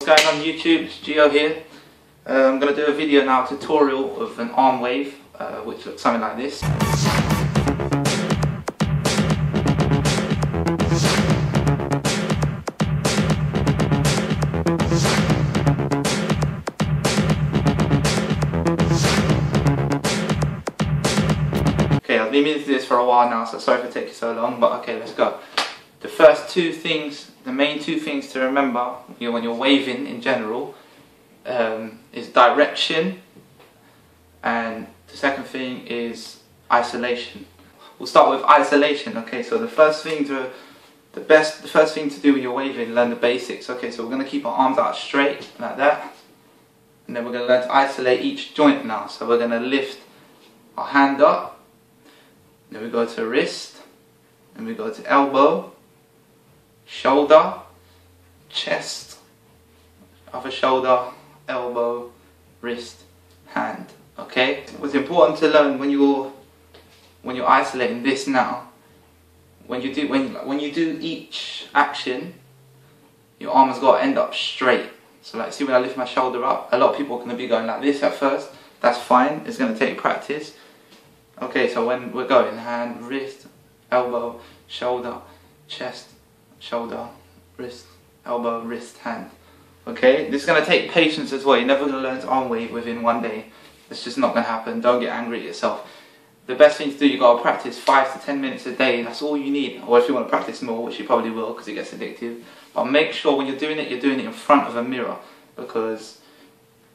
What's going on YouTube? It's Geo here. I'm going to do a video now, tutorial of an arm wave, which looks something like this. Okay, I've been meaning to do this for a while now, so sorry for taking so long, but okay, let's go. The first two things, the main two things to remember when you're waving in general is direction, and the second thing is isolation. We'll start with isolation. Okay, so the first thing to do when you're waving, learn the basics. Okay, so we're going to keep our arms out straight like that, and then we're going to learn to isolate each joint now. So we're going to lift our hand up, then we go to wrist, and we go to elbow, shoulder, chest, other shoulder, elbow, wrist, hand. Okay? What's important to learn when you're isolating this now, when you do each action, your arm has got to end up straight. So like, see when I lift my shoulder up, a lot of people are going to be going like this at first. That's fine, it's going to take practice. Okay, so when we're going hand, wrist, elbow, shoulder, chest, shoulder, wrist, elbow, wrist, hand. Okay, this is going to take patience as well. You're never going to learn to arm wave within one day. It's just not going to happen. Don't get angry at yourself. The best thing to do, you got to practice 5 to 10 minutes a day. That's all you need. Or if you want to practice more, which you probably will because it gets addictive. But make sure when you're doing it in front of a mirror, because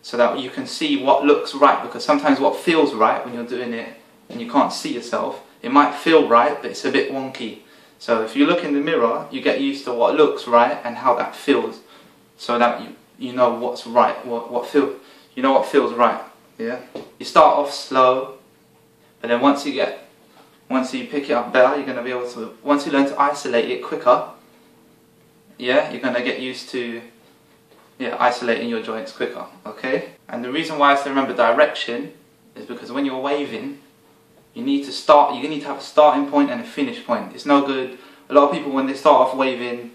so that you can see what looks right. Because sometimes what feels right when you're doing it and you can't see yourself, it might feel right, but it's a bit wonky. So if you look in the mirror, you get used to what looks right and how that feels, so that you know what's right, you know what feels right. Yeah. You start off slow, but then once you pick it up better, you're gonna be able to. Once you learn to isolate it quicker, yeah, you're gonna get used to isolating your joints quicker. Okay. And the reason why I say remember direction is because when you're waving, you need to have a starting point and a finish point. It's no good. A lot of people, when they start off waving,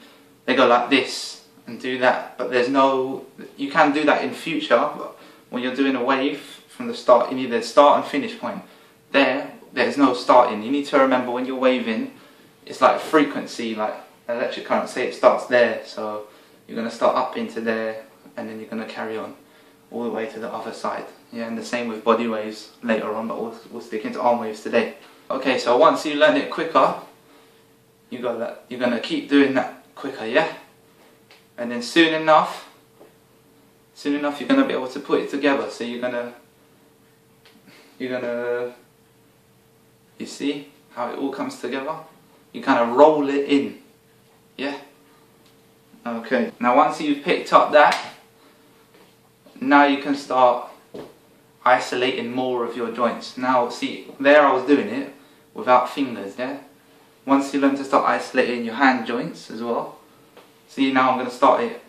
they go like this and do that, but you can do that in future, but when you're doing a wave from the start, you need a start and finish point. There's no starting. You need to remember when you're waving, it's like a frequency, like electric current. Say it starts there, so you're going to start up into there, and then you're going to carry on all the way to the other side. Yeah, and the same with body waves later on, but we'll stick into arm waves today. Okay, so once you learn it quicker, you're gonna keep doing that quicker, yeah? And then soon enough you're gonna be able to put it together. So you're gonna you see how it all comes together? You kind of roll it in, yeah? Okay, now once you've picked up that, now you can start isolating more of your joints. Now see, there I was doing it without fingers, yeah? Once you learn to start isolating your hand joints as well, see, now I'm going to start it,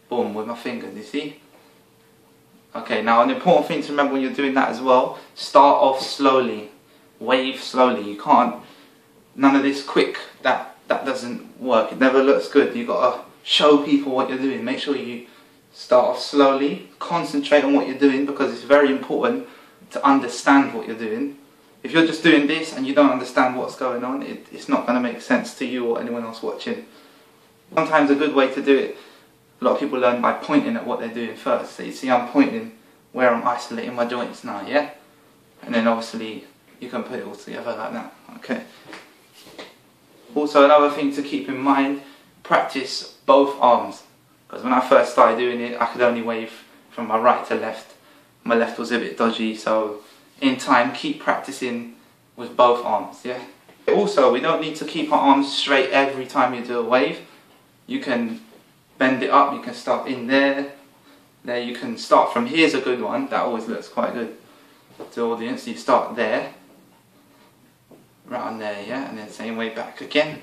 boom, with my fingers, you see? Okay, now an important thing to remember when you're doing that as well, start off slowly, wave slowly. You can't, none of this quick, that doesn't work, it never looks good. You've got to show people what you're doing. Make sure you start off slowly, concentrate on what you're doing, because it's very important to understand what you're doing. If you're just doing this and you don't understand what's going on, it's not going to make sense to you or anyone else watching. Sometimes a good way to do it, a lot of people learn by pointing at what they're doing first. So you see I'm pointing where I'm isolating my joints now, yeah? And then obviously you can put it all together like that, okay? Also another thing to keep in mind, practice both arms. Because when I first started doing it, I could only wave from my right to left. My left was a bit dodgy, so in time, keep practicing with both arms, yeah? Also, we don't need to keep our arms straight every time you do a wave. You can bend it up, you can start in there. There, you can start from here's a good one, that always looks quite good to the audience. You start there, round there, yeah? And then same way back again,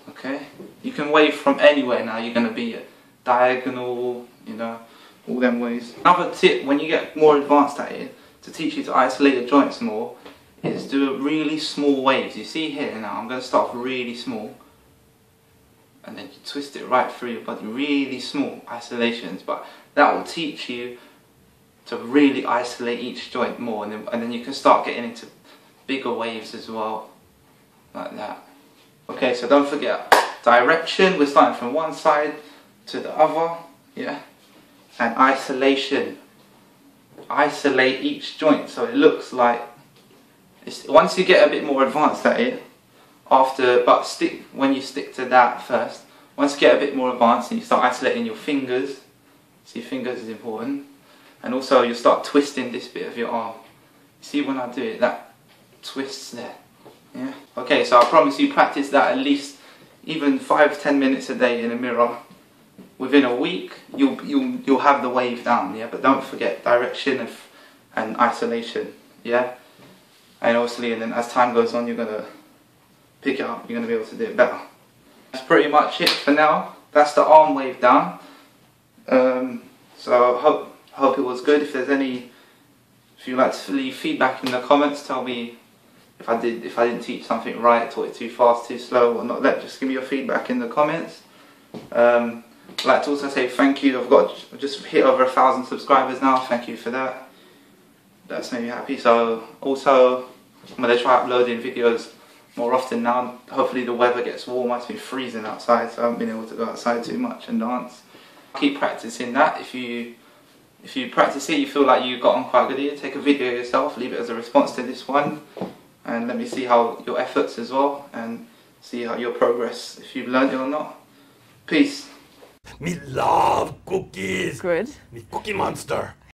okay? You can wave from anywhere now. You're going to be diagonal, you know, all them ways. Another tip when you get more advanced at it, to teach you to isolate your joints more, is do really small waves. You see here now, I'm going to start off really small. and then you twist it right through your body, really small isolations, but that will teach you to really isolate each joint more, and then you can start getting into bigger waves as well, like that. Okay, so don't forget direction, we're starting from one side to the other, yeah, and isolation. Isolate each joint so it looks like, once you get a bit more advanced at it, when you stick to that first, once you get a bit more advanced and you start isolating your fingers, see, fingers is important, and also you start twisting this bit of your arm. See, when I do it, that twists there, yeah. Okay, so I promise you practice that at least even 5-10 minutes a day in a mirror. Within a week, you'll have the wave down, yeah. But don't forget direction and isolation, yeah. And obviously, and then as time goes on, you're gonna pick it up. You're gonna be able to do it better. That's pretty much it for now. That's the arm wave down. So hope it was good. If you'd like to leave feedback in the comments, tell me if I didn't teach something right, taught it too fast, too slow, or not. Just give me your feedback in the comments. I'd like to also say thank you. I've just hit over 1,000 subscribers now. Thank you for that. That's made me happy. So also, I'm going to try uploading videos more often now. Hopefully the weather gets warmer. It's been freezing outside, so I haven't been able to go outside too much and dance. Keep practicing that. If you practice it, you feel like you got on quite good here, take a video yourself, leave it as a response to this one, and let me see how your efforts as well, and see how your progress, if you've learned it or not. Peace. Me love cookies. Good. Me cookie monster.